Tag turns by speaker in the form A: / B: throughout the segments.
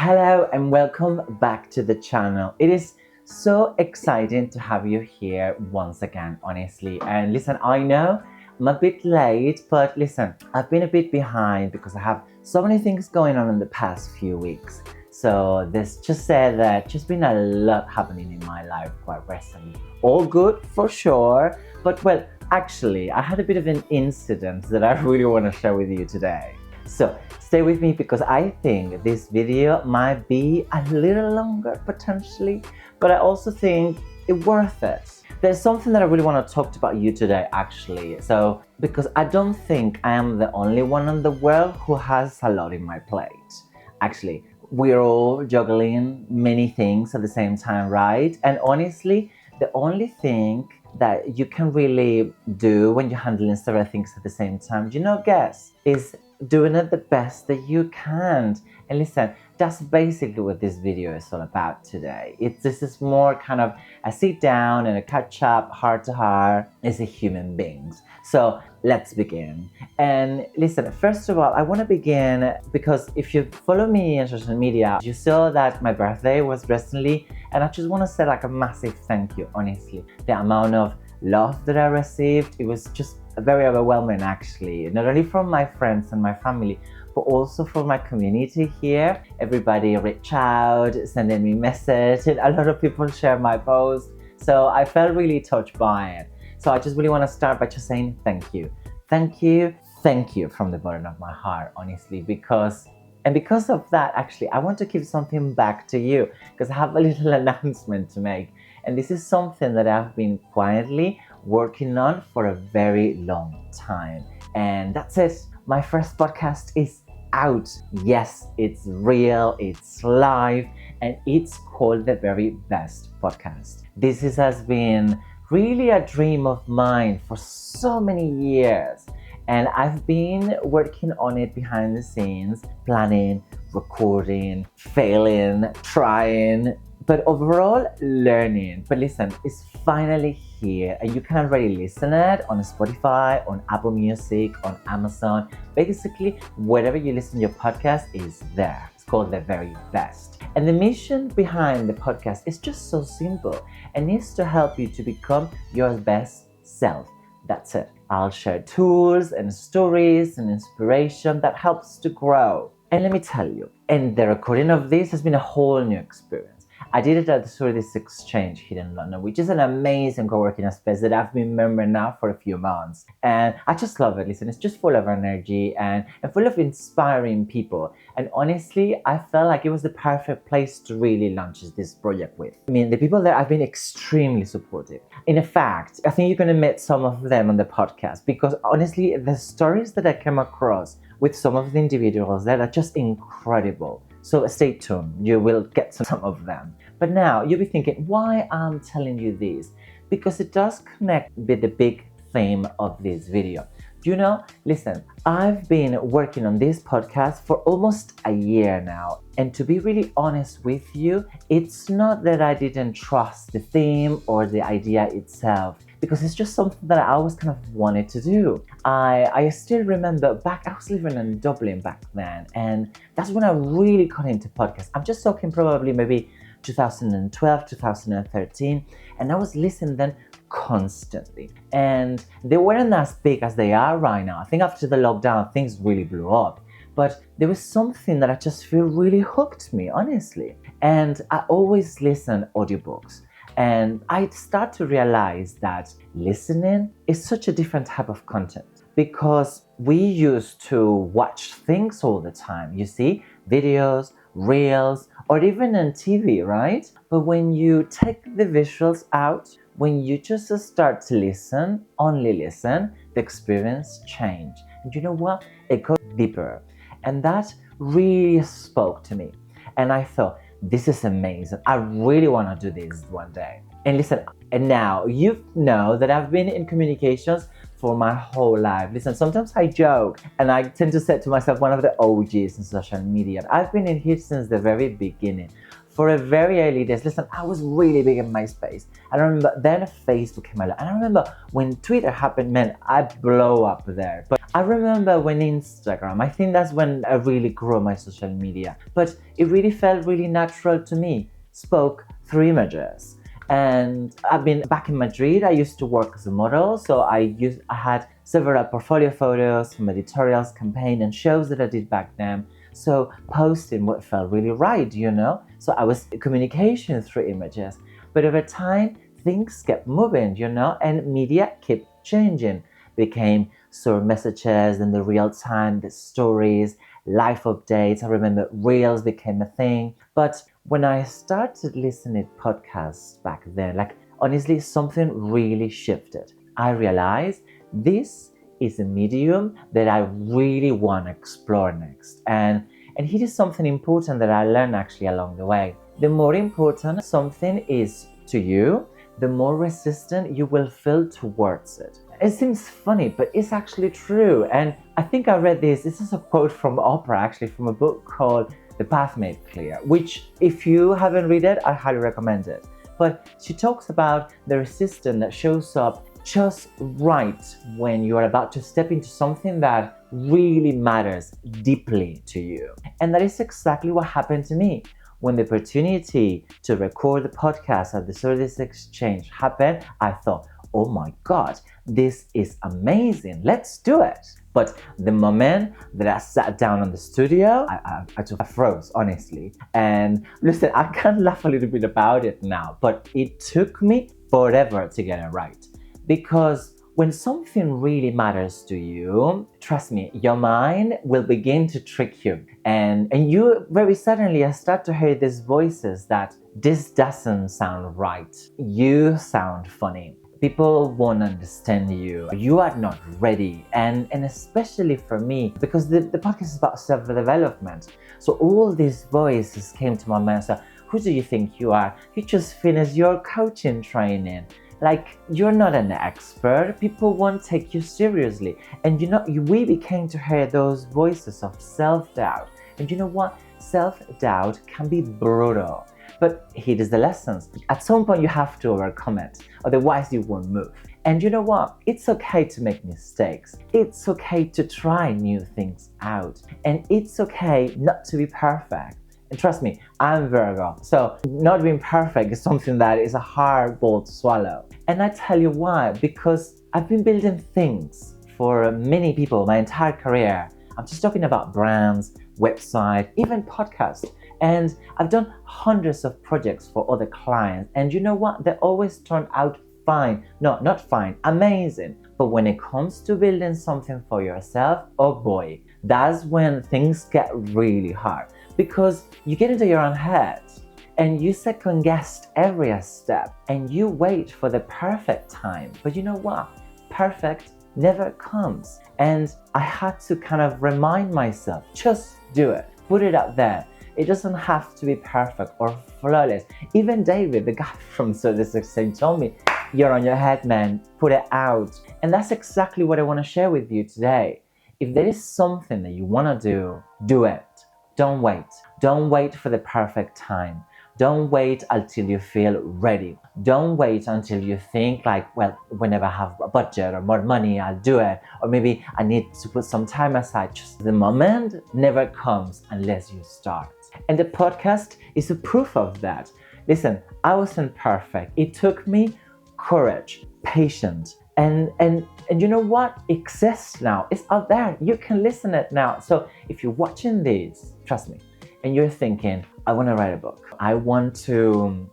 A: Hello and welcome back to the channel. It is so exciting to have you here once again, honestly. And listen, I know I'm a bit late, but listen, I've been a bit behind because I have so many things going on in the past few weeks. So this just said that just been a lot happening in my life quite recently. All good for sure, but well, actually, I had a bit of an incident that I really want to share with you today. So stay with me because I think this video might be a little longer potentially, but I also think it's worth it. There's something that I really want to talk about you today actually. So because I don't think I am the only one in the world who has a lot in my plate. Actually, we're all juggling many things at the same time, right? And honestly, the only thing that you can really do when you're handling several things at the same time, guess, is doing it the best that you can. And listen, that's basically what this video is all about today. This is more kind of a sit down and a catch up heart to heart as a human beings. So let's begin. And listen, first of all, I want to begin because if you follow me on social media, you saw that my birthday was recently, and I just want to say like a massive thank you, honestly. The amount of love that I received, it was just very overwhelming actually, not only from my friends and my family, but also from my community here. Everybody reached out, sending me messages, and a lot of people share my post. So I felt really touched by it. So I just really want to start by just saying thank you. Thank you, thank you from the bottom of my heart, honestly, because of that, actually, I want to give something back to you because I have a little announcement to make. And this is something that I've been quietly working on for a very long time. And that's it. My first podcast is out. Yes, it's real, it's live, and it's called The Very Best Podcast. This has been really a dream of mine for so many years. And I've been working on it behind the scenes, planning, recording, failing, trying, but overall learning. But listen, it's finally here and you can already listen it on Spotify, on Apple Music, on Amazon. Basically, wherever you listen to your podcast is there. It's called The Very Best. And the mission behind the podcast is just so simple and is to help you to become your best self. That's it. I'll share tools and stories and inspiration that helps to grow. And let me tell you, and the recording of this has been a whole new experience. I did it at the Swordies Exchange here in London, which is an amazing co-working space that I've been remembering now for a few months. And I just love it. Listen, it's just full of energy and full of inspiring people. And honestly, I felt like it was the perfect place to really launch this project with. I mean, the people there have been extremely supportive. In fact, I think you're going to meet some of them on the podcast because honestly, the stories that I came across with some of the individuals there are just incredible. So stay tuned, you will get some of them. But now you'll be thinking, why I'm telling you this? Because it does connect with the big theme of this video. Listen, I've been working on this podcast for almost a year now. And to be really honest with you, it's not that I didn't trust the theme or the idea itself, because it's just something that I always kind of wanted to do. I still remember I was living in Dublin back then, and that's when I really got into podcasts. I'm just talking probably maybe 2012, 2013, and I was listening then constantly. And they weren't as big as they are right now. I think after the lockdown, things really blew up. But there was something that I just feel really hooked me, honestly. And I always listen audiobooks. And I start to realize that listening is such a different type of content because we used to watch things all the time. You see, videos, reels, or even on TV, right? But when you take the visuals out, when you just start to listen, only listen, the experience change. And you know what? It goes deeper. And that really spoke to me. And I thought, this is amazing. I really want to do this one day. And listen, and now you know that I've been in communications for my whole life. Listen, sometimes I joke and I tend to say to myself, one of the OGs in social media. I've been in here since the very beginning. for a very early days, listen, I was really big in MySpace. And I remember then Facebook came along. And I remember when Twitter happened, man, I blow up there. But I remember when Instagram, I think that's when I really grew my social media. But it really felt really natural to me. Spoke through images. And I've been back in Madrid. I used to work as a model. So I had several portfolio photos from editorials, campaign and shows that I did back then. So posting what felt really right, So I was communication through images. But over time, things kept moving, and media kept changing. Became sort of messages and the real time, the stories, life updates. I remember Reels became a thing. But when I started listening to podcasts back then, honestly, something really shifted. I realized this is a medium that I really want to explore next. And here is something important that I learned actually along the way. The more important something is to you, the more resistant you will feel towards it. It seems funny, but it's actually true. And I think I read this. This is a quote from Oprah, actually, from a book called The Path Made Clear, which if you haven't read it, I highly recommend it. But she talks about the resistance that shows up just right when you are about to step into something that really matters deeply to you. And that is exactly what happened to me. When the opportunity to record the podcast at the Service Exchange happened, I thought, oh my God, this is amazing. Let's do it. But the moment that I sat down on the studio, I froze, honestly. And listen, I can laugh a little bit about it now, but it took me forever to get it right. Because when something really matters to you, trust me, your mind will begin to trick you. And you very suddenly start to hear these voices that this doesn't sound right. You sound funny. People won't understand you. You are not ready. And especially for me, because the podcast is about self-development. So all these voices came to my mind. So who do you think you are? You just finished your coaching training. You're not an expert. People won't take you seriously. And we became to hear those voices of self-doubt. And you know what? Self-doubt can be brutal. But here is the lessons. At some point, you have to overcome it. Otherwise, you won't move. And you know what? It's okay to make mistakes. It's okay to try new things out. And it's okay not to be perfect. And trust me, I'm Virgo. So not being perfect is something that is a hard ball to swallow. And I tell you why. Because I've been building things for many people my entire career. I'm just talking about brands, website, even podcasts. And I've done hundreds of projects for other clients. And you know what? They always turn out fine. No, not fine, amazing. But when it comes to building something for yourself, oh boy, that's when things get really hard. Because you get into your own head and you second guess every step and you wait for the perfect time. But you know what? Perfect never comes. And I had to kind of remind myself, just do it. Put it out there. It doesn't have to be perfect or flawless. Even David, the guy from Service Exchange, told me, you're on your head, man. Put it out. And that's exactly what I want to share with you today. If there is something that you want to do it. Don't wait. Don't wait for the perfect time. Don't wait until you feel ready. Don't wait until you think whenever I have a budget or more money, I'll do it. Or maybe I need to put some time aside. Just the moment never comes unless you start. And the podcast is a proof of that. Listen, I wasn't perfect. It took me courage, patience, and you know what? It exists now. It's out there. You can listen it now. So if you're watching this, trust me, and you're thinking, I want to write a book. I want to,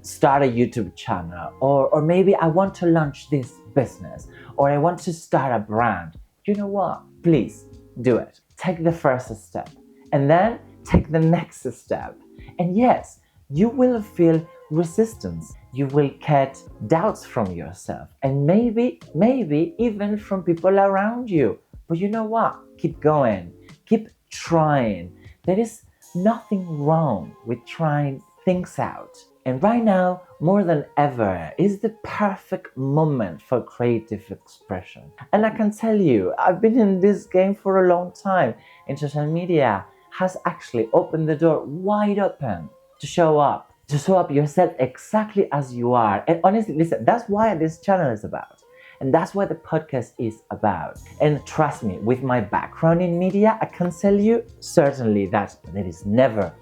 A: start a YouTube channel. Or maybe I want to launch this business. Or I want to start a brand. You know what? Please do it. Take the first step. And then take the next step. And yes, you will feel resistance. You will get doubts from yourself. And maybe even from people around you. But you know what? Keep going. Keep trying. There is nothing wrong with trying things out. And right now, more than ever, is the perfect moment for creative expression. And I can tell you, I've been in this game for a long time, and social media has actually opened the door wide open to show up, to show up yourself exactly as you are. And honestly, listen, that's why this channel is about. And that's what the podcast is about. And trust me, with my background in media, I can tell you certainly that there is never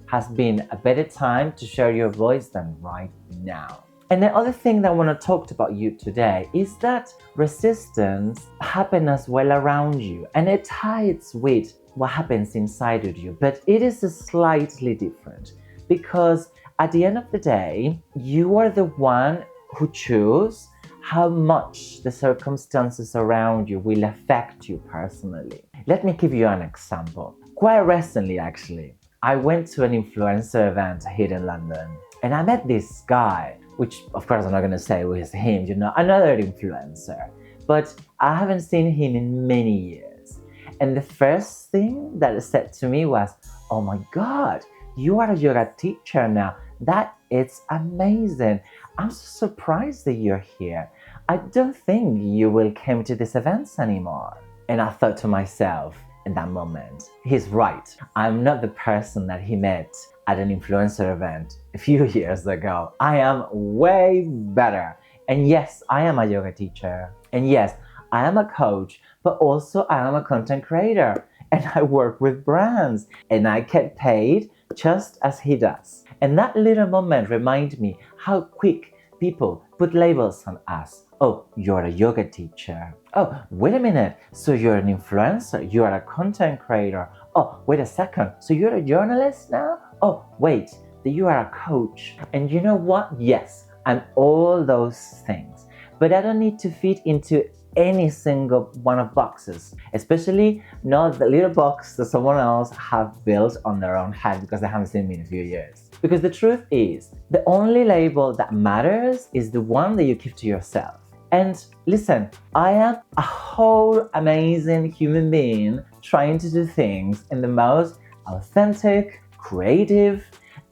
A: has been a better time to share your voice than right now. And the other thing that I want to talk about you today is that resistance happens as well around you, and it ties with what happens inside of you, but it is slightly different because at the end of the day, you are the one who chooses how much the circumstances around you will affect you personally. Let me give you an example. Quite recently, actually, I went to an influencer event here in London and I met this guy, which of course I'm not going to say was him, another influencer, but I haven't seen him in many years. And the first thing that it said to me was, oh my God, you are a yoga teacher now. That is amazing. I'm so surprised that you're here. I don't think you will come to these events anymore. And I thought to myself in that moment, he's right. I'm not the person that he met at an influencer event a few years ago. I am way better. And yes, I am a yoga teacher. And yes, I am a coach, but also I am a content creator. And I work with brands and I get paid just as he does. And that little moment reminded me how quick people put labels on us. Oh, you're a yoga teacher. Oh, wait a minute. So you're an influencer. You are a content creator. Oh, wait a second. So you're a journalist now? Oh, wait. You are a coach. And you know what? Yes, I'm all those things. But I don't need to fit into any single one of boxes, especially not the little box that someone else have built on their own head because they haven't seen me in a few years. Because the truth is, the only label that matters is the one that you keep to yourself. And listen, I am a whole amazing human being trying to do things in the most authentic, creative,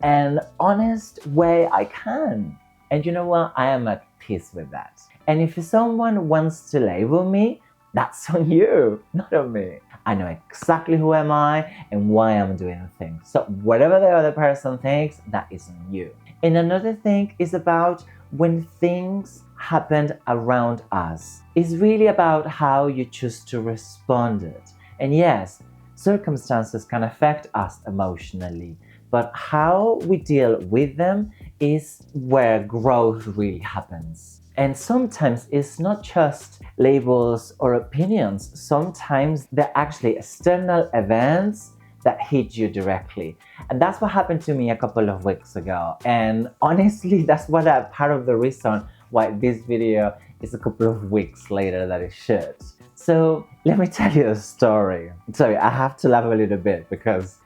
A: and honest way I can. And you know what? I am at peace with that. And if someone wants to label me, that's on you, not on me. I know exactly who am I and why I'm doing things. So whatever the other person thinks, that is on you. And another thing is about when things happen around us. It's really about how you choose to respond it. And yes, circumstances can affect us emotionally, but how we deal with them is where growth really happens. And sometimes it's not just labels or opinions. Sometimes they're actually external events that hit you directly. And that's what happened to me a couple of weeks ago. And honestly, that's what part of the reason why this video is a couple of weeks later than it should. So let me tell you a story. Sorry, I have to laugh a little bit because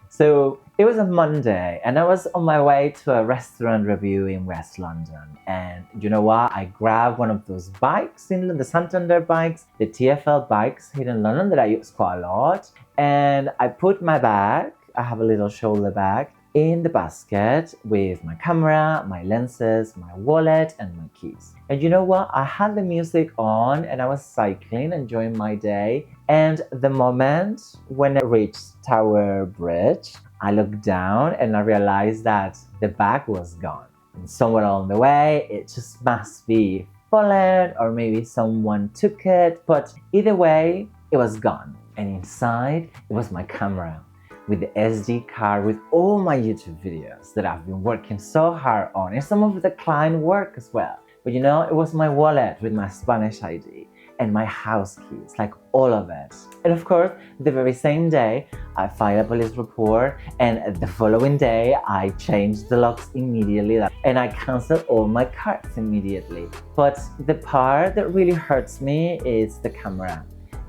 A: it was a Monday and I was on my way to a restaurant review in West London. And you know what? I grabbed one of those bikes in the Santander bikes, the TfL bikes here in London that I use quite a lot. And I put my bag, I have a little shoulder bag, in the basket with my camera, my lenses, my wallet, and my keys. And you know what? I had the music on and I was cycling, enjoying my day. And the moment when I reached Tower Bridge, I looked down and I realized that the bag was gone. And somewhere along the way, it just must be fallen or maybe someone took it. But either way, it was gone. And inside, it was my camera with the SD card with all my YouTube videos that I've been working so hard on, and some of the client work as well. But you know, it was my wallet with my Spanish ID and my house keys, like all of it. And of course, the very same day, I filed a police report, and the following day, I changed the locks immediately and I canceled all my cards immediately. But the part that really hurts me is the camera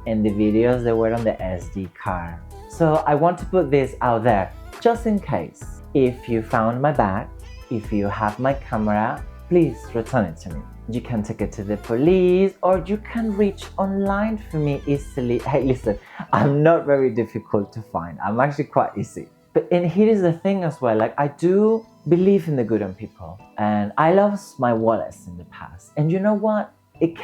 A: and the videos that were on the SD card. So I want to put this out there, just in case. If you found my bag, if you have my camera, please return it to me. You can take it to the police or you can reach online for me easily. Hey, listen, I'm not very difficult to find. I'm actually quite easy. And here is the thing as well, like I do believe in the good in people. And I lost my wallets in the past. And you know what? It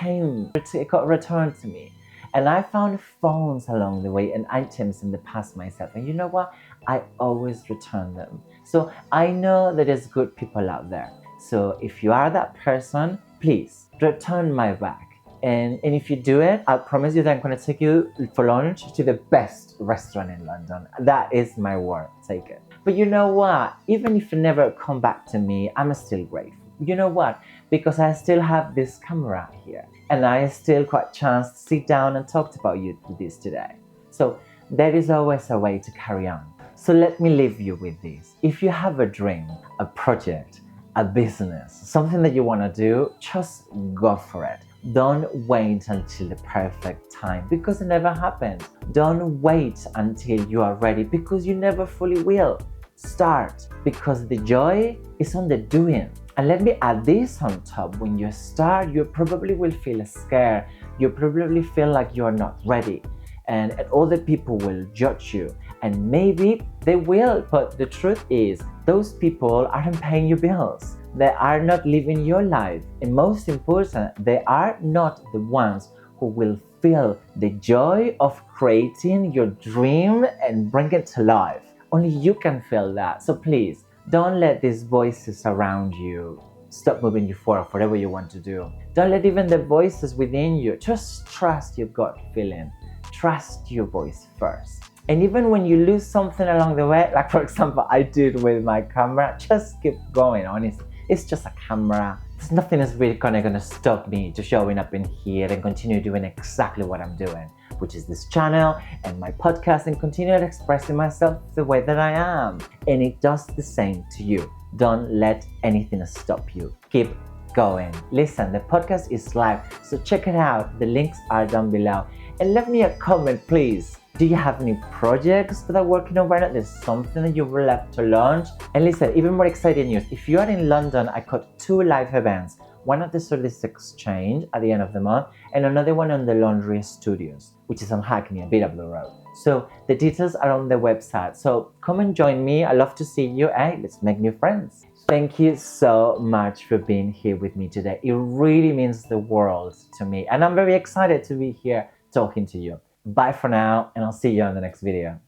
A: got returned to me. And I found phones along the way and items in the past myself. And you know what? I always return them. So I know that there's good people out there. So if you are that person, please return my back. And if you do it, I promise you that I'm going to take you for lunch to the best restaurant in London. That is my word. Take it. But you know what? Even if you never come back to me, I'm still grateful. You know what? Because I still have this camera here, and I still got a chance to sit down and talk about you this today. So there is always a way to carry on. So let me leave you with this. If you have a dream, a project, a business, something that you want to do, just go for it. Don't wait until the perfect time because it never happens. Don't wait until you are ready because you never fully will. Start because the joy is on the doing. And let me add this on top. When you start, you probably will feel scared. You probably feel like you're not ready. And other people will judge you. And maybe they will, but the truth is, those people aren't paying your bills. They are not living your life. And most important, they are not the ones who will feel the joy of creating your dream and bring it to life. Only you can feel that. So please, don't let these voices around you stop moving you forward for whatever you want to do. Don't let even the voices within you. Just trust your gut feeling. Trust your voice first. And even when you lose something along the way, like for example, I did with my camera, just keep going, honestly. It's just a camera. There's nothing that's really gonna stop me to showing up in here and continue doing exactly what I'm doing, which is this channel and my podcast, and continue expressing myself the way that I am. And it does the same to you. Don't let anything stop you. Keep going. Listen, the podcast is live, so check it out. The links are down below. And leave me a comment, please. Do you have any projects that are working on right now? There's something that you would love to launch? And listen, even more exciting news. If you are in London, I got 2 live events. One at the Service Exchange at the end of the month, and another one on the Laundry Studios, which is on Hackney, a bit up the road. So the details are on the website. So come and join me. I love to see you. Hey, let's make new friends. Thank you so much for being here with me today. It really means the world to me. And I'm very excited to be here talking to you. Bye for now, and I'll see you on the next video.